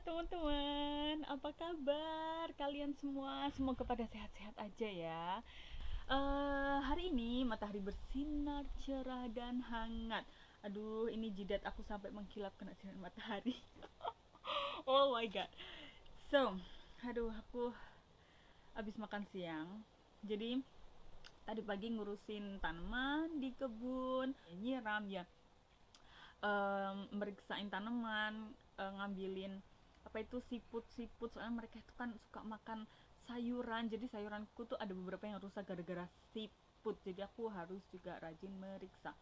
teman-teman, apa kabar kalian semua? Semoga pada sehat-sehat aja ya. Hari ini matahari bersinar cerah dan hangat. Aduh, ini jidat aku sampai mengkilap kena sinar matahari. Oh my god. So, aduh, aku habis makan siang. Jadi tadi pagi ngurusin tanaman di kebun, nyiram ya, meriksain tanaman, ngambilin apa itu siput-siput, soalnya mereka itu kan suka makan sayuran, jadi sayuranku tuh ada beberapa yang rusak gara-gara siput, jadi aku harus juga rajin meriksa.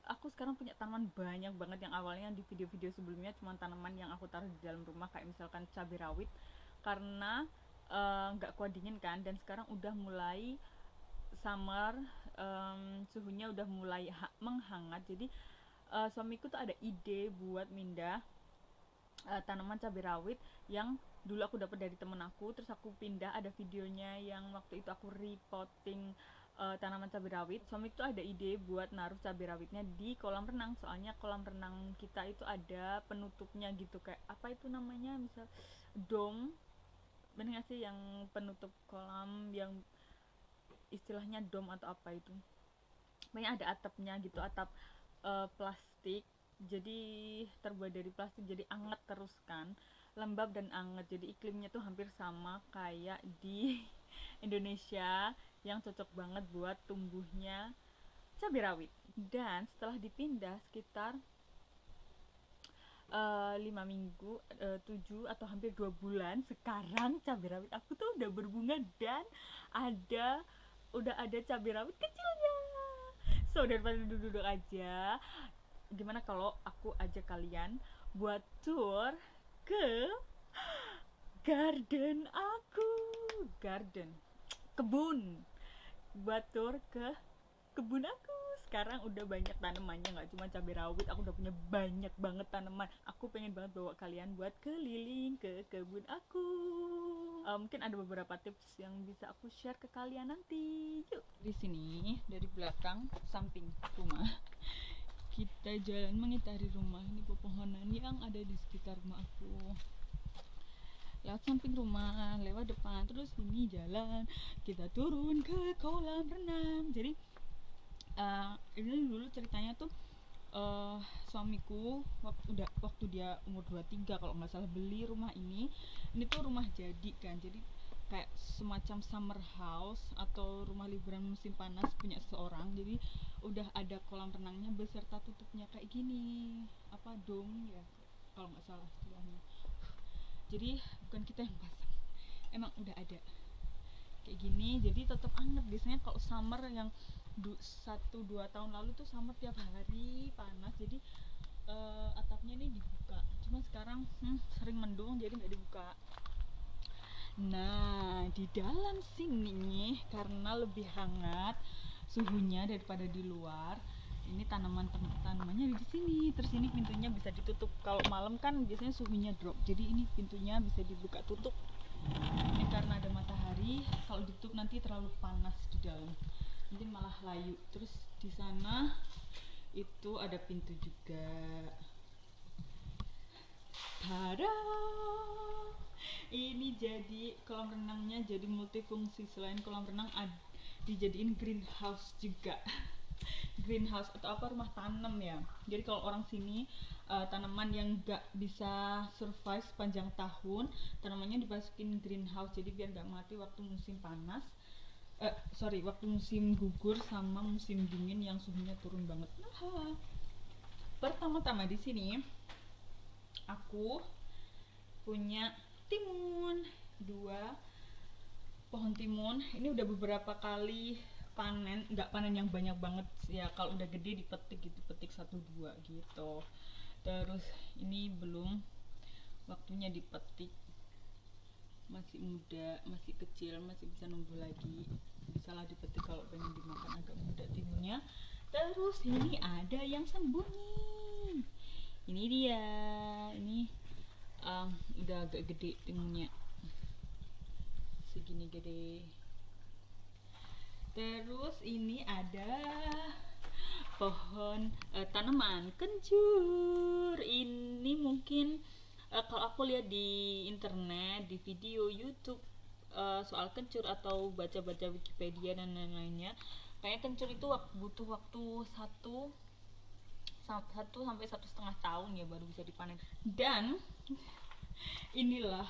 Aku sekarang punya tanaman banyak banget, yang awalnya di video-video sebelumnya cuma tanaman yang aku taruh di dalam rumah kayak misalkan cabai rawit, karena nggak kuat dingin kan, dan sekarang udah mulai summer, suhunya udah mulai menghangat, jadi suamiku tuh ada ide buat mindah tanaman cabai rawit yang dulu aku dapat dari temen aku, terus aku pindah, ada videonya yang waktu itu aku repotting tanaman cabai rawit. Suami itu ada ide buat naruh cabai rawitnya di kolam renang, soalnya kolam renang kita itu ada penutupnya gitu, kayak apa itu namanya, misal dom, bener gak sih yang penutup kolam, yang istilahnya dom atau apa itu, pokoknya ada atapnya gitu, atap plastik, jadi terbuat dari plastik, jadi anget terus kan, lembab dan anget, jadi iklimnya tuh hampir sama kayak di Indonesia, yang cocok banget buat tumbuhnya cabai rawit. Dan setelah dipindah sekitar 5 minggu, 7 atau hampir 2 bulan, sekarang cabai rawit aku tuh udah berbunga dan udah ada cabai rawit kecilnya. So, daripada duduk-duduk aja, gimana kalau aku ajak kalian buat tour ke garden aku, kebun, buat tour ke kebun aku. Sekarang udah banyak tanamannya, nggak cuma cabai rawit, aku udah punya banyak banget tanaman. Aku pengen banget bawa kalian buat keliling ke kebun aku. Mungkin ada beberapa tips yang bisa aku share ke kalian nanti. Yuk, di sini dari belakang samping rumah kita jalan mengitari rumah. Ini pepohonan yang ada di sekitar rumah aku, lewat samping rumah, lewat depan, terus ini jalan, kita turun ke kolam renang. Jadi ini dulu ceritanya tuh, suamiku waktu dia umur 23 kalau nggak salah beli rumah ini tuh rumah jadi kan, jadi kayak semacam summer house atau rumah liburan musim panas punya seseorang. Jadi udah ada kolam renangnya beserta tutupnya kayak gini, apa dom ya kalau nggak salah istilahnya. Jadi bukan kita yang pasang, emang udah ada kayak gini, jadi tetap anget. Biasanya kalau summer yang 1-2 tahun lalu tuh summer tiap hari panas, jadi atapnya ini dibuka, cuma sekarang sering mendung jadi nggak dibuka. Nah, di dalam sini karena lebih hangat suhunya daripada di luar, ini tanamannya di sini. Terus ini pintunya bisa ditutup, kalau malam kan biasanya suhunya drop, jadi ini pintunya bisa dibuka tutup. Ini karena ada matahari, kalau ditutup nanti terlalu panas di dalam, nanti malah layu. Terus di sana itu ada pintu juga. Tada! Ini jadi kolam renangnya, jadi multifungsi. Selain kolam renang, dijadiin greenhouse juga. Greenhouse atau apa, rumah tanam ya. Jadi kalau orang sini tanaman yang gak bisa survive sepanjang tahun, tanamannya dimasukin greenhouse, jadi biar gak mati waktu musim panas. Waktu musim gugur sama musim dingin yang suhunya turun banget. Nah, pertama-tama di sini aku punya timun, 2 pohon timun. Ini udah beberapa kali panen, nggak panen yang banyak banget ya, kalau udah gede dipetik gitu, petik 1-2 gitu. Terus ini belum waktunya dipetik, masih muda, masih kecil, masih bisa numbuh lagi, bisalah dipetik kalau pengen dimakan, agak muda timunnya. Terus ini ada yang sembunyi, ini dia, ini udah agak gede timunnya, segini gede. Terus ini ada pohon tanaman kencur. Ini mungkin Kalau aku lihat di internet, di video YouTube soal kencur atau baca-baca Wikipedia dan lain-lainnya, kayaknya kencur itu butuh waktu 1 sampai 1,5 tahun ya baru bisa dipanen. Dan inilah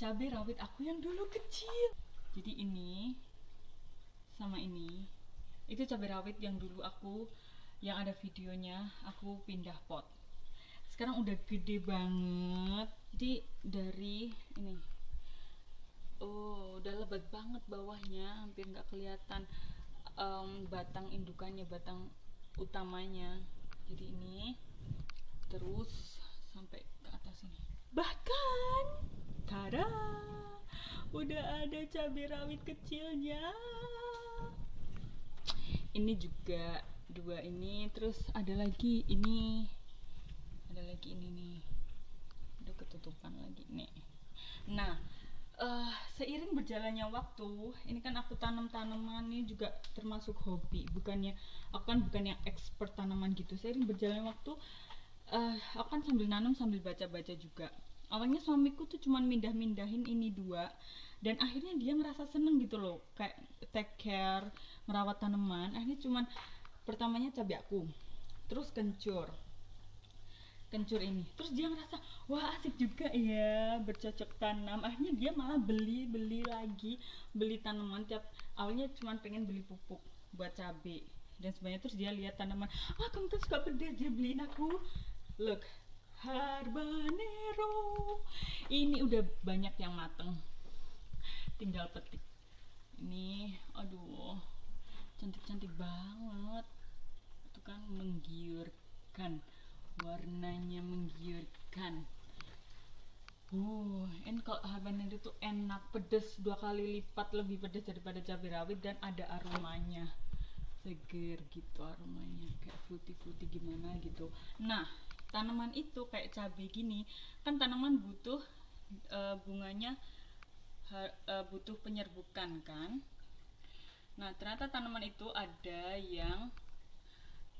cabai rawit aku yang dulu kecil. Jadi ini sama ini itu cabai rawit yang dulu aku yang ada videonya aku pindah pot. Sekarang udah gede banget. Jadi dari ini udah lebat banget bawahnya, hampir nggak kelihatan batang indukannya, batang utamanya. Jadi ini terus sampai ke atas ini. Bahkan tada, udah ada cabai rawit kecilnya. Ini juga 2 ini, terus ada lagi ini nih, udah ketutupan lagi nih. Nah, seiring berjalannya waktu, ini kan aku tanam tanaman ini juga termasuk hobi, aku kan bukan yang expert tanaman gitu. Seiring berjalannya waktu, aku kan sambil nanam sambil baca-baca juga. Awalnya suamiku tuh cuman mindahin ini 2, dan akhirnya dia merasa seneng gitu loh, kayak take care, merawat tanaman. Akhirnya cuman pertamanya cabai aku, terus kencur ini, terus dia ngerasa wah asik juga ya bercocok tanam. Akhirnya dia malah beli lagi, beli tanaman. Awalnya cuma pengen beli pupuk buat cabai dan sebenarnya, terus dia lihat tanaman, kamu tuh suka pedes, dia beliin aku. Look, habanero ini udah banyak yang mateng, tinggal petik. Ini aduh cantik banget, itu kan menggiurkan, warnanya menggiurkan. Ini kalau habanero itu enak, pedas 2 kali lipat lebih pedas daripada cabai rawit, dan ada aromanya, seger gitu aromanya, kayak fruity gimana gitu. Nah, tanaman itu kayak cabai gini kan, tanaman butuh bunganya butuh penyerbukan kan. Nah, ternyata tanaman itu ada yang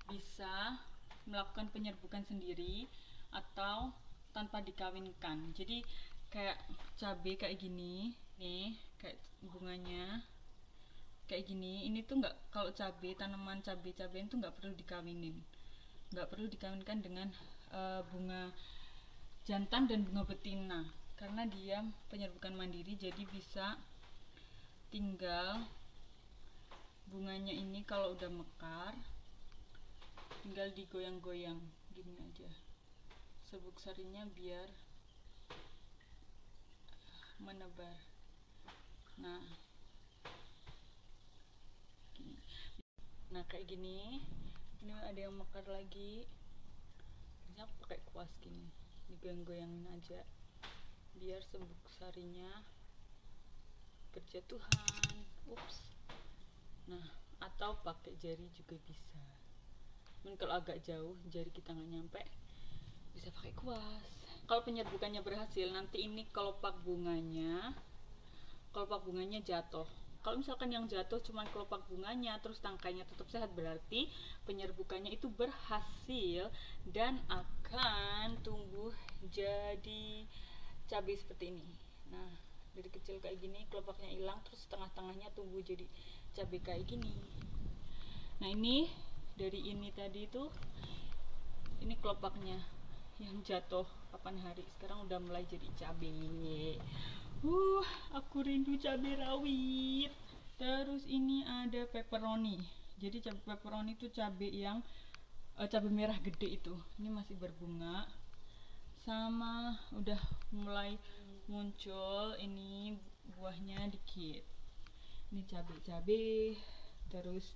bisa melakukan penyerbukan sendiri atau tanpa dikawinkan. Jadi kayak cabai kayak gini nih, kayak bunganya kayak gini. Ini tuh nggak, kalau tanaman cabai itu nggak perlu dikawinkan dengan bunga jantan dan bunga betina, karena dia penyerbukan mandiri. Jadi bisa tinggal bunganya ini kalau udah mekar tinggal digoyang-goyang gini aja serbuk sarinya biar menebar. Nah kayak gini, ini ada yang mekar lagi. Ini aku pakai kuas gini, digoyang-goyangin aja biar serbuk sarinya berjatuhan. Nah, atau pakai jari juga bisa. Kalau agak jauh jari kita nggak nyampe, bisa pakai kuas. Kalau penyerbukannya berhasil, nanti ini kelopak bunganya jatuh. Kalau misalkan yang jatuh cuma kelopak bunganya terus tangkainya tetap sehat, berarti penyerbukannya itu berhasil dan akan tumbuh jadi cabai seperti ini. Nah, dari kecil kayak gini kelopaknya hilang, terus tengah-tengahnya tumbuh jadi cabai kayak gini. Nah, ini dari ini tadi itu, ini kelopaknya yang jatuh kapan hari, sekarang udah mulai jadi cabai. Aku rindu cabai rawit. Terus ini ada pepperoni. Jadi cabai pepperoni itu cabai yang cabai merah gede itu. Ini masih berbunga, sama udah mulai muncul ini buahnya dikit. Ini cabai. Terus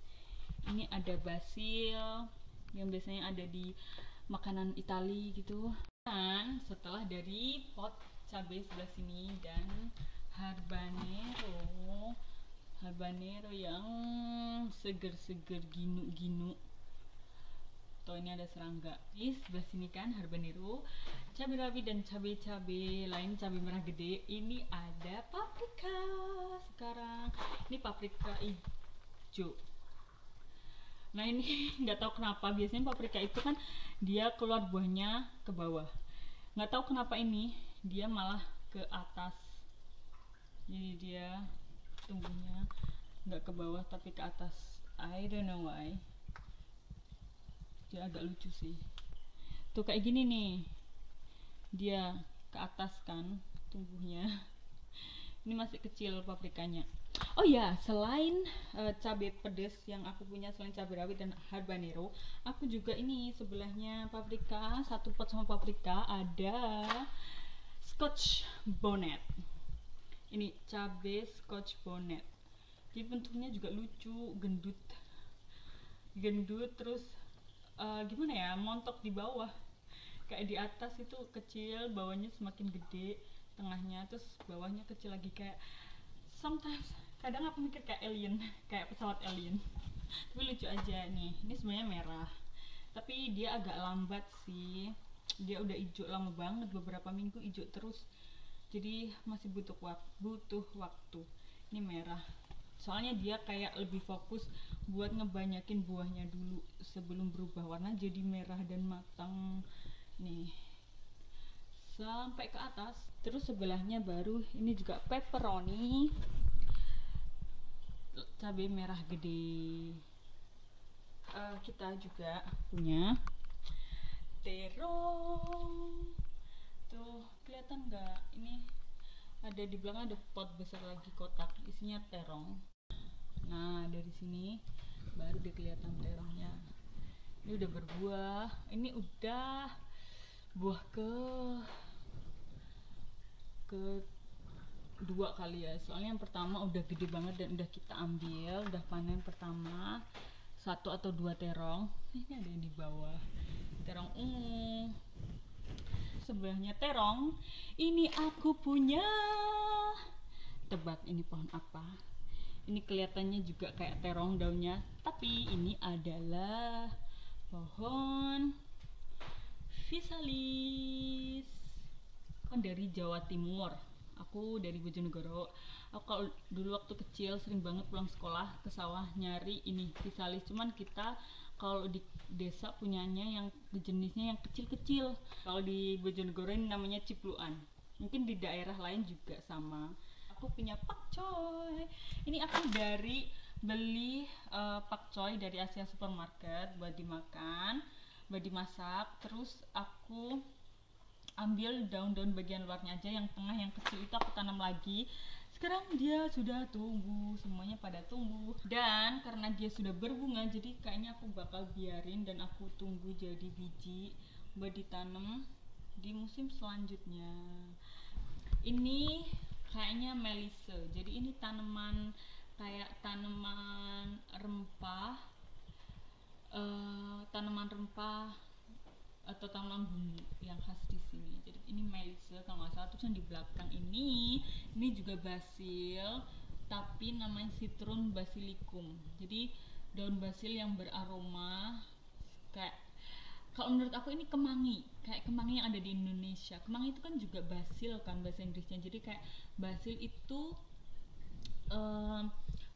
ini ada basil yang biasanya ada di makanan Itali gitu. Dan setelah dari pot cabai sebelah sini dan habanero yang seger-seger ginu-ginu. Tuh, ini ada serangga. Di sebelah sini kan habanero, cabai rawit dan cabai lain, cabai merah gede. Ini ada paprika. Sekarang ini paprika hijau. Nah, ini nggak tahu kenapa biasanya paprika itu kan dia keluar buahnya ke bawah. Nggak tahu kenapa ini dia malah ke atas, jadi dia tumbuhnya nggak ke bawah tapi ke atas. I don't know why. Dia agak lucu sih. Tuh kayak gini nih, dia ke atas kan tumbuhnya. Ini masih kecil paprikanya. Oh ya, selain cabai pedas yang aku punya, selain cabai rawit dan habanero, aku juga ini sebelahnya paprika, satu pot sama paprika ada Scotch bonnet. Ini cabai Scotch bonnet. Jadi bentuknya juga lucu, gendut terus gimana ya, montok di bawah. Kayak di atas itu kecil, bawahnya semakin gede, tengahnya terus bawahnya kecil lagi. Kayak sometimes kadang aku mikir kayak alien, kayak pesawat alien. Tapi lucu aja nih. Ini sebenarnya merah, tapi dia agak lambat sih. Dia udah hijau lama banget, beberapa minggu hijau terus. Jadi masih butuh waktu. Ini merah. Soalnya dia kayak lebih fokus buat ngebanyakin buahnya dulu sebelum berubah warna jadi merah dan matang. Nih. Sampai ke atas. Terus sebelahnya baru ini juga pepperoni. Cabai merah gede. Kita juga punya terong. Tuh, kelihatan nggak? Ini ada di belakang, ada pot besar lagi kotak isinya terong. Nah, dari sini baru dia kelihatan terongnya. Ini udah berbuah. Ini udah buah ke dua kali ya. Soalnya yang pertama udah gede banget dan udah kita ambil, udah panen pertama 1 atau 2 terong. Ini ada yang di bawah. Terong ungu. Sebelahnya terong. Ini aku punya. Tebak ini pohon apa? Ini kelihatannya juga kayak terong daunnya, tapi ini adalah pohon Physalis. Kan dari Jawa Timur. Aku dari Bojonegoro. Aku kalau dulu waktu kecil sering banget pulang sekolah ke sawah nyari ini Physalis. Cuman kita kalau di desa punyanya yang jenisnya yang kecil-kecil. Kalau di Bojonegoro ini namanya cipluan. Mungkin di daerah lain juga sama. Aku punya pakcoy. Ini aku beli pakcoy dari Asia Supermarket buat dimakan, buat dimasak. Terus aku ambil daun-daun bagian luarnya aja, yang tengah yang kecil itu aku tanam lagi. Sekarang dia sudah tumbuh, semuanya pada tumbuh. Dan karena dia sudah berbunga, jadi kayaknya aku bakal biarin dan aku tunggu jadi biji buat ditanam di musim selanjutnya. Ini kayaknya melisa. Jadi ini tanaman kayak tanaman rempah atau tanaman bumbu yang khas di sini. Jadi ini melisa kalau nggak salah. Terus yang di belakang ini juga basil, tapi namanya citron basilicum. Jadi daun basil yang beraroma kayak, kalau menurut aku ini kemangi, kayak kemangi yang ada di Indonesia. Kemangi itu kan juga basil kan bahasa Inggrisnya. Jadi kayak basil itu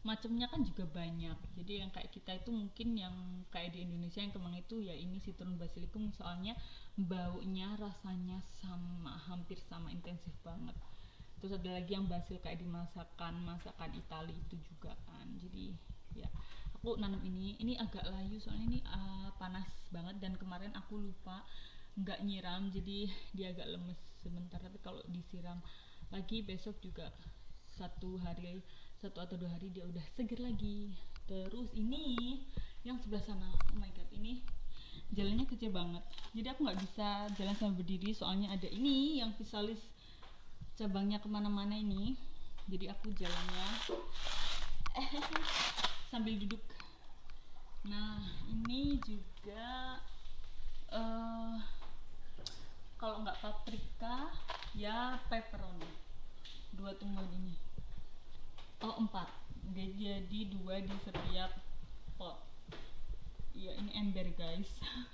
macamnya kan juga banyak. Jadi yang kayak kita itu mungkin yang kayak di Indonesia yang kemangi itu ya ini citron basilicum, soalnya baunya rasanya sama, hampir sama, intensif banget. Terus ada lagi yang basil kayak di masakan Itali itu juga kan. Jadi ya aku nanam ini agak layu soalnya ini panas banget, dan kemarin aku lupa nggak nyiram jadi dia agak lemes sebentar. Tapi kalau disiram lagi besok juga 1 atau 2 hari dia udah seger lagi. Terus ini yang sebelah sana, oh my god, ini jalannya kecil banget, jadi aku nggak bisa jalan sambil berdiri soalnya ada ini yang Physalis cabangnya kemana-mana ini. Jadi aku jalannya sambil duduk. Nah ini juga kalau nggak paprika ya pepperoni. 2 tumbuh ini. Oh 4. Dia jadi 2 di setiap pot. Iya ini ember guys.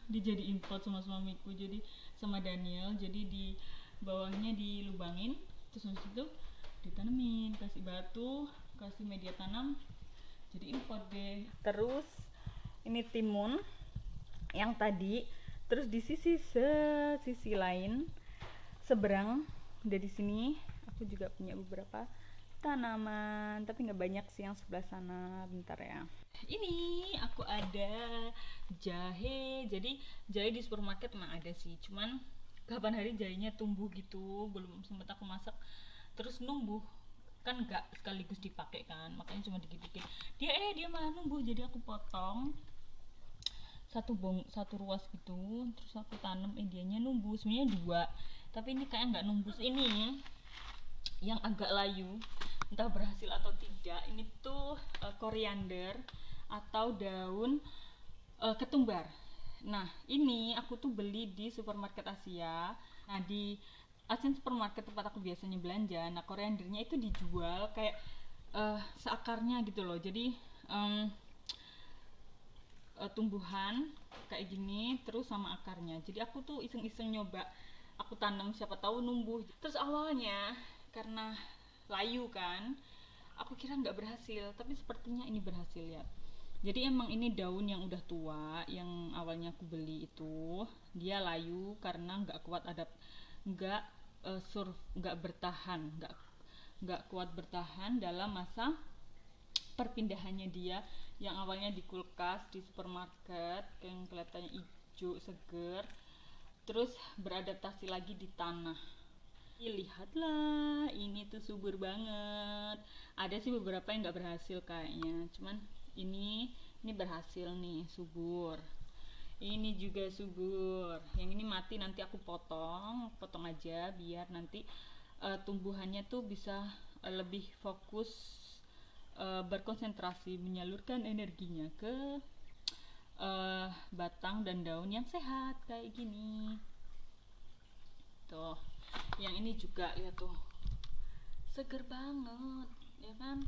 Dijadiin pot sama suamiku, jadi sama Daniel. Jadi di bawahnya dilubangin, terus habis itu ditanemin, kasih batu, kasih media tanam, jadiin pot deh. Terus ini timun yang tadi. Terus di sisi lain seberang dari sini aku juga punya beberapa tanaman, tapi nggak banyak sih yang sebelah sana. Bentar ya. Ini aku ada jahe. Jadi jahe di supermarket emang ada sih, cuman kapan hari jahenya tumbuh gitu, belum sempet aku masak. Terus numbuh kan nggak sekaligus dipakai kan, makanya cuma dikit-dikit. Dia malah numbuh, jadi aku potong satu ruas gitu, terus aku tanam. Dianya numbuh, sebenarnya dua, tapi ini kayak nggak numbuh. Ini yang agak layu, entah berhasil atau tidak. Ini tuh koriander atau daun ketumbar. Nah, ini aku tuh beli di supermarket Asia. Nah, di Asian supermarket tempat aku biasanya belanja, nah koriandernya itu dijual kayak seakarnya gitu loh. Jadi tumbuhan kayak gini terus sama akarnya. Jadi aku tuh iseng-iseng nyoba, aku tanam, siapa tahu numbuh. Terus awalnya karena layu kan, aku kira nggak berhasil, tapi sepertinya ini berhasil ya. Jadi emang ini daun yang udah tua, yang awalnya aku beli itu dia layu karena nggak kuat nggak bertahan, nggak kuat bertahan dalam masa perpindahannya dia, yang awalnya di kulkas di supermarket yang kelihatannya hijau seger, terus beradaptasi lagi di tanah. Lihatlah, ini tuh subur banget. Ada sih beberapa yang nggak berhasil kayaknya, cuman ini berhasil nih, subur. Ini juga subur. Yang ini mati nanti aku potong aja biar nanti tumbuhannya tuh bisa lebih fokus, berkonsentrasi menyalurkan energinya ke batang dan daun yang sehat kayak gini. Tuh, yang ini juga lihat tuh, seger banget ya kan,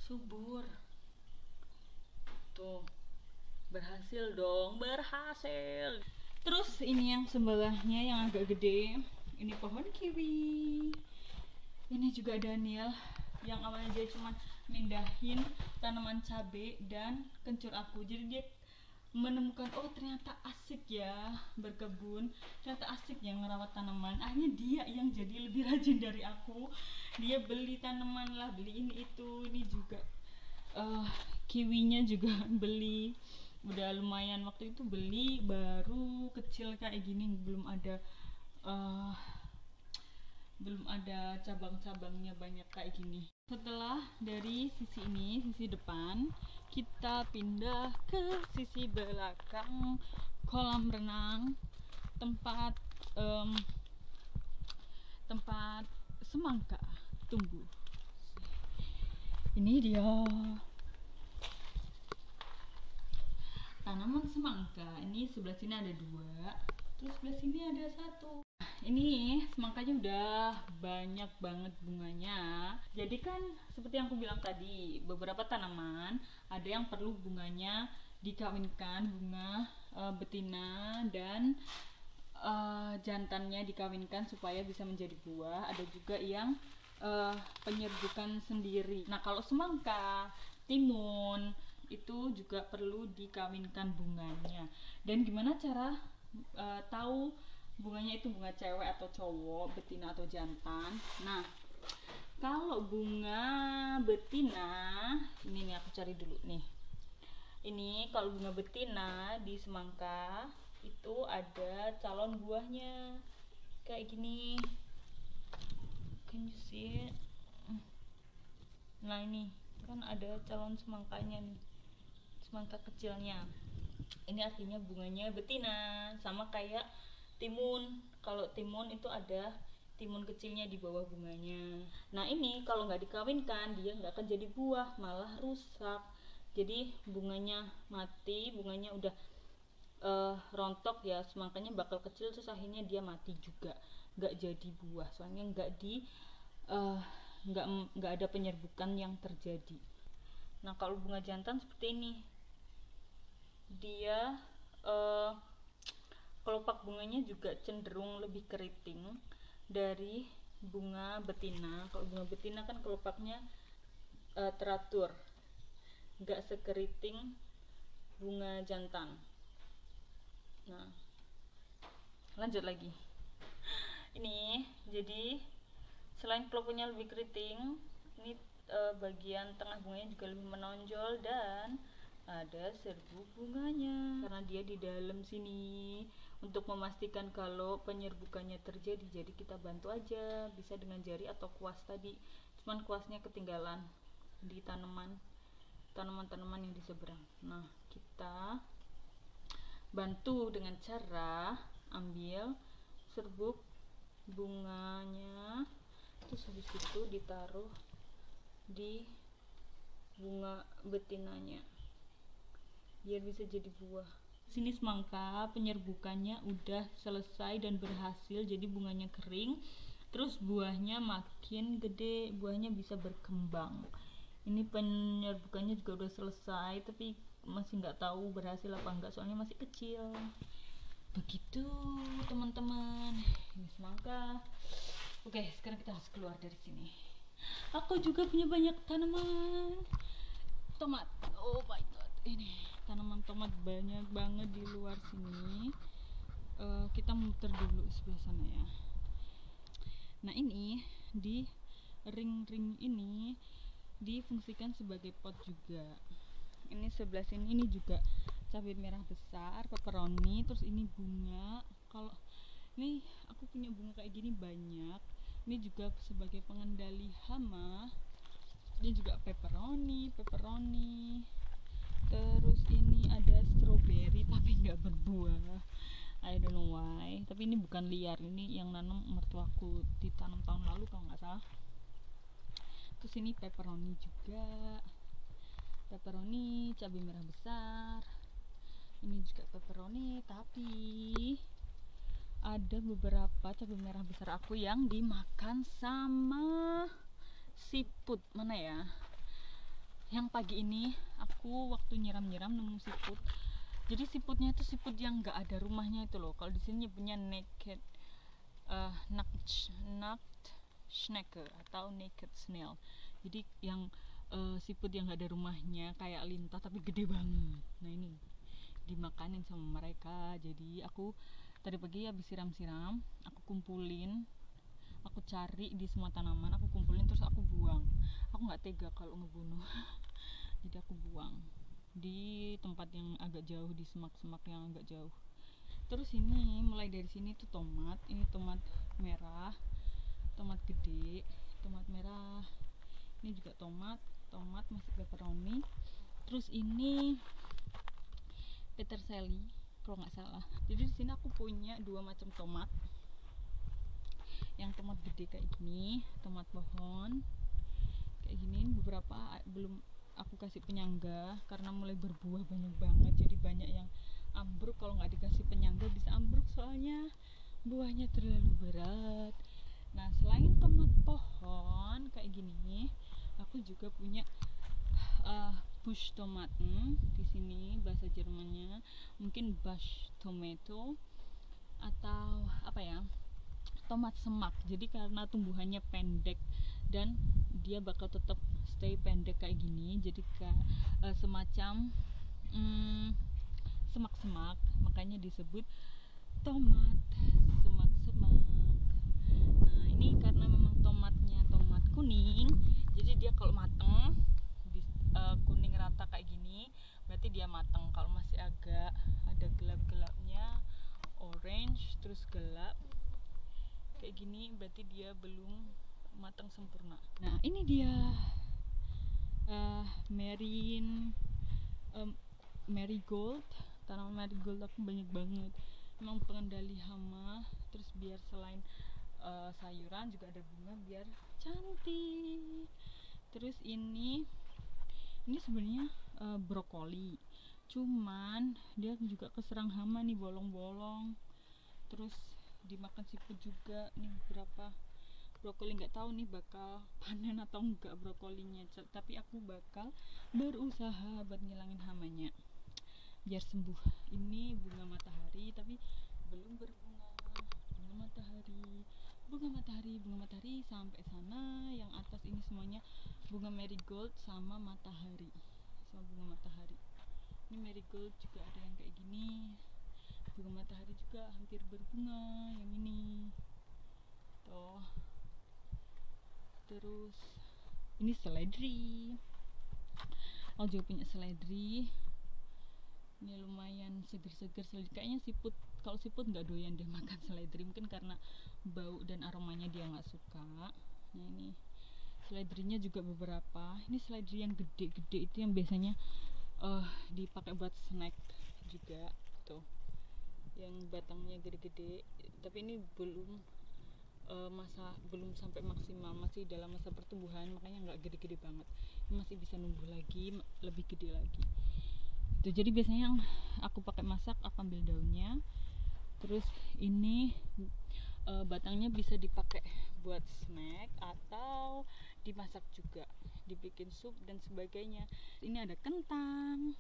subur. Tuh, berhasil dong, berhasil. Terus ini yang sebelahnya yang agak gede, ini pohon kiwi. Ini juga Daniel, yang awalnya dia cuma mindahin tanaman cabai dan kencur aku. Jadi dia menemukan, oh ternyata asik ya berkebun, ternyata asik ya ngerawat tanaman. Akhirnya dia yang jadi lebih rajin dari aku. Dia beli tanaman lah, beli ini itu. Ini juga kiwinya juga beli, udah lumayan. Waktu itu beli baru kecil kayak gini, belum ada cabang-cabangnya banyak kayak gini. Setelah dari sisi ini, sisi depan, kita pindah ke sisi belakang kolam renang, tempat semangka tumbuh. Ini dia tanaman semangka. Ini sebelah sini ada dua, terus sebelah sini ada satu. Ini semangkanya udah banyak banget bunganya. Jadi kan seperti yang aku bilang tadi, beberapa tanaman ada yang perlu bunganya dikawinkan, bunga betina dan jantannya dikawinkan supaya bisa menjadi buah. Ada juga yang penyerbukan sendiri. Nah, kalau semangka, timun itu juga perlu dikawinkan bunganya. Dan gimana cara tahu bunganya itu bunga cewek atau cowok, betina atau jantan? Nah, kalau bunga betina, ini nih aku cari dulu nih. Ini kalau bunga betina di semangka itu ada calon buahnya kayak gini. Can you see it? Nah, ini kan ada calon semangkanya nih, semangka kecilnya. Ini artinya bunganya betina, sama kayak timun. Kalau timun itu ada timun kecilnya di bawah bunganya. Nah, ini kalau nggak dikawinkan dia nggak akan jadi buah, malah rusak. Jadi bunganya mati, bunganya udah rontok ya, semangkanya bakal kecil, terus akhirnya dia mati juga, nggak jadi buah. Soalnya nggak ada penyerbukan yang terjadi. Nah, kalau bunga jantan seperti ini, dia kelopak bunganya juga cenderung lebih keriting dari bunga betina. Kalau bunga betina kan kelopaknya teratur, nggak sekeriting bunga jantan. Nah, lanjut lagi. Ini jadi selain pelakunya lebih keriting, ini bagian tengah bunganya juga lebih menonjol dan ada serbuk bunganya karena dia di dalam sini. Untuk memastikan kalau penyerbukannya terjadi, jadi kita bantu aja, bisa dengan jari atau kuas tadi, cuman kuasnya ketinggalan di tanaman-tanaman yang di seberang. Nah, kita bantu dengan cara ambil serbuk bunganya, terus habis itu ditaruh di bunga betinanya biar bisa jadi buah. Sini semangka penyerbukannya udah selesai dan berhasil, jadi bunganya kering, terus buahnya makin gede, buahnya bisa berkembang. Ini penyerbukannya juga udah selesai, tapi masih nggak tahu berhasil apa enggak soalnya masih kecil. Begitu teman-teman, ini semangka. Oke, sekarang kita harus keluar dari sini. Aku juga punya banyak tanaman tomat. Oh my god, ini tanaman tomat banyak banget di luar sini. Kita muter dulu sebelah sana ya. Nah, ini di ring-ring ini difungsikan sebagai pot juga. Ini sebelah sini ini juga cabai merah besar, pepperoni, terus ini bunga. Kalau ini aku punya bunga kayak gini banyak. Ini juga sebagai pengendali hama. Ini juga pepperoni. Terus ini ada strawberry tapi nggak berbuah. I don't know why. Tapi ini bukan liar, ini yang nanam mertuaku, ditanam tahun lalu kalau nggak salah. Terus ini pepperoni juga. Pepperoni, cabai merah besar. Ini juga pepperoni, tapi ada beberapa cabai merah besar aku yang dimakan sama siput. Mana ya? Yang pagi ini aku waktu nyiram-nyiram nemu siput. Jadi siputnya itu siput yang nggak ada rumahnya itu loh. Kalau di sini punya naked Nacktschnecke atau naked snail. Jadi yang siput yang nggak ada rumahnya kayak lintah tapi gede banget. Nah, ini dimakanin sama mereka. Jadi aku tadi pagi habis siram-siram, aku kumpulin, aku cari di semua tanaman, aku kumpulin terus aku buang. Aku nggak tega kalau ngebunuh. Jadi aku buang di tempat yang agak jauh, di semak-semak yang agak jauh. Terus ini mulai dari sini tuh tomat. Ini tomat merah, tomat gede, tomat merah. Ini juga tomat masih pepperoni. Terus ini peterselli kalau nggak salah. Jadi di sini aku punya dua macam tomat. Yang tomat gede kayak gini, tomat pohon kayak gini. Beberapa belum aku kasih penyangga karena mulai berbuah banyak banget, jadi banyak yang ambruk. Kalau nggak dikasih penyangga bisa ambruk soalnya buahnya terlalu berat. Nah, selain tomat pohon kayak gini, aku juga punya bush tomat. Di sini bahasa Jermannya mungkin bush tomato atau apa ya, tomat semak. Jadi karena tumbuhannya pendek dan dia bakal tetap stay pendek kayak gini, jadi semacam semak-semak, makanya disebut tomat semak-semak. Nah, ini karena memang tomatnya tomat kuning, jadi dia kalau mateng kuning rata kayak gini berarti dia mateng. Kalau masih agak ada gelap-gelapnya, orange terus gelap kayak gini, berarti dia belum matang sempurna. Nah, ini dia marigold. Tanaman marigold aku banyak banget. Memang pengendali hama. Terus biar selain sayuran juga ada bunga biar cantik. Terus ini sebenarnya brokoli. Cuman dia juga keserang hama nih, bolong-bolong. Terus dimakan siput juga. Nih berapa brokoli, nggak tahu nih bakal panen atau enggak brokolinya, tapi aku bakal berusaha buat ngilangin hamanya biar sembuh. Ini bunga matahari tapi belum berbunga. Bunga matahari sampai sana. Yang atas ini semuanya bunga marigold sama matahari, sama bunga matahari. Ini marigold juga ada yang kayak gini. Bunga matahari juga hampir berbunga yang ini. tuh. Terus ini seledri, aku juga punya seledri. Ini lumayan seger-seger seledri. Kayaknya siput, kalau siput nggak doyan deh makan seledri, mungkin karena bau dan aromanya dia nggak suka. Nah ini seledrinya juga beberapa. Ini seledri yang gede-gede itu yang biasanya dipakai buat snack juga tuh, yang batangnya gede-gede. Tapi ini belum belum sampai maksimal, masih dalam masa pertumbuhan, makanya nggak gede-gede banget. Ini masih bisa numbuh lagi, lebih gede lagi. Tuh, jadi biasanya yang aku pakai masak, aku ambil daunnya. Terus ini batangnya bisa dipakai buat snack atau dimasak juga, dibikin sup dan sebagainya. Ini ada kentang.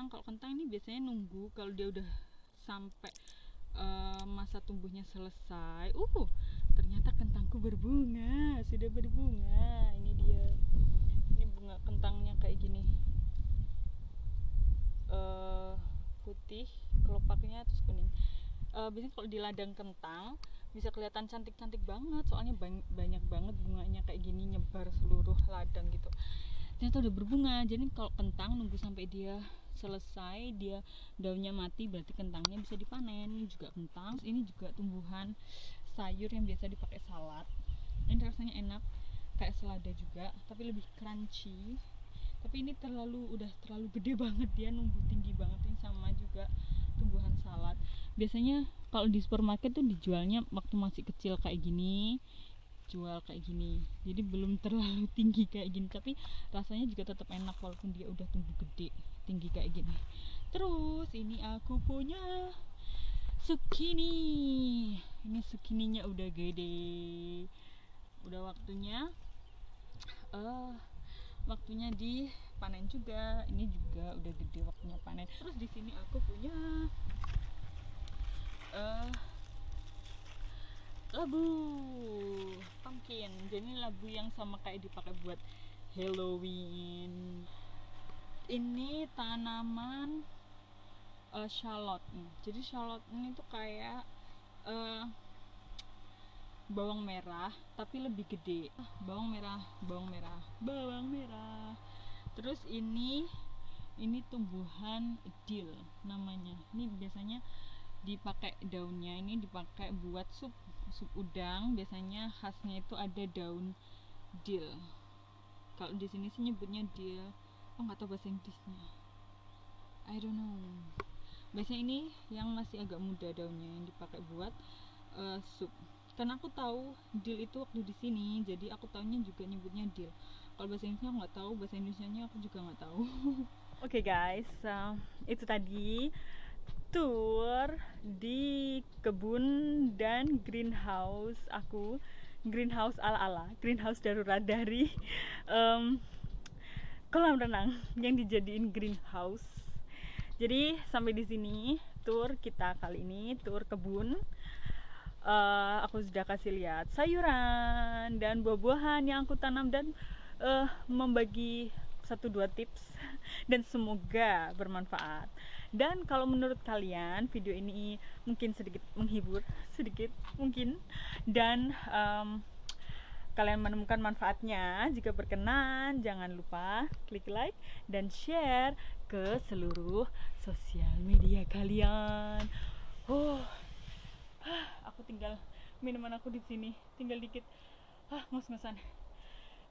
Kalau kentang ini biasanya nunggu kalau dia udah sampai masa tumbuhnya selesai. Ternyata kentangku berbunga, sudah berbunga. Ini dia. Ini bunga kentangnya kayak gini. Putih, kelopaknya terus kuning. Biasanya kalau di ladang kentang bisa kelihatan cantik-cantik banget, soalnya banyak banget bunganya kayak gini nyebar seluruh ladang gitu. Ternyata udah berbunga. Jadi kalau kentang nunggu sampai dia selesai, dia daunnya mati, berarti kentangnya bisa dipanen. Ini juga kentang. Ini juga tumbuhan sayur yang biasa dipakai salad. Ini rasanya enak, kayak selada juga, tapi lebih crunchy. Tapi ini udah terlalu gede banget, dia numbuh tinggi banget. Ini sama juga tumbuhan salad. Biasanya kalau di supermarket tuh dijualnya waktu masih kecil kayak gini, jual kayak gini. Jadi belum terlalu tinggi kayak gini, tapi rasanya juga tetap enak walaupun dia udah tumbuh gede, tinggi kayak gini. Terus ini aku punya zucchini. Ini zucchininya udah gede. Udah waktunya dipanen juga. Ini juga udah gede, waktunya panen. Terus di sini aku punya labu pumpkin. Jadi labu yang sama kayak dipakai buat Halloween. Ini tanaman shallot. Jadi shallot ini tuh kayak bawang merah tapi lebih gede. Bawang merah. Terus ini tumbuhan dill namanya. Ini biasanya dipakai daunnya, ini dipakai buat sup udang. Biasanya khasnya itu ada daun dill. Kalau di sini sih nyebutnya dill. Nggak tahu bahasa Inggrisnya. I don't know. Biasanya ini yang masih agak muda daunnya yang dipakai buat sup. Karena aku tahu dill itu waktu di sini, jadi aku tahunya juga nyebutnya dill. Kalau bahasa Inggrisnya aku nggak tahu, bahasa Indonesianya aku juga nggak tahu. Oke guys, itu tadi tour di kebun dan greenhouse aku. Greenhouse ala-ala, greenhouse darurat dari kolam renang yang dijadiin greenhouse. Jadi sampai di sini tour kita kali ini, tour kebun. Aku sudah kasih lihat sayuran dan buah-buahan yang aku tanam dan membagi 1-2 tips dan semoga bermanfaat. Dan kalau menurut kalian video ini mungkin sedikit menghibur, mungkin, dan kalian menemukan manfaatnya, jika berkenan jangan lupa klik like dan share ke seluruh sosial media kalian. Aku tinggal minuman aku di sini, tinggal dikit, ngos-ngosan.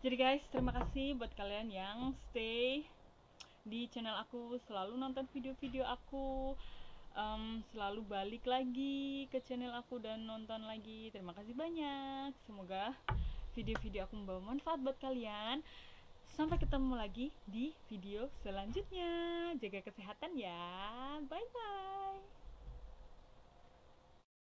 Jadi guys, terima kasih buat kalian yang stay di channel aku, selalu nonton video-video aku, selalu balik lagi ke channel aku dan nonton lagi. Terima kasih banyak. Semoga video-video aku membawa manfaat buat kalian. Sampai ketemu lagi di video selanjutnya. Jaga kesehatan ya. Bye bye.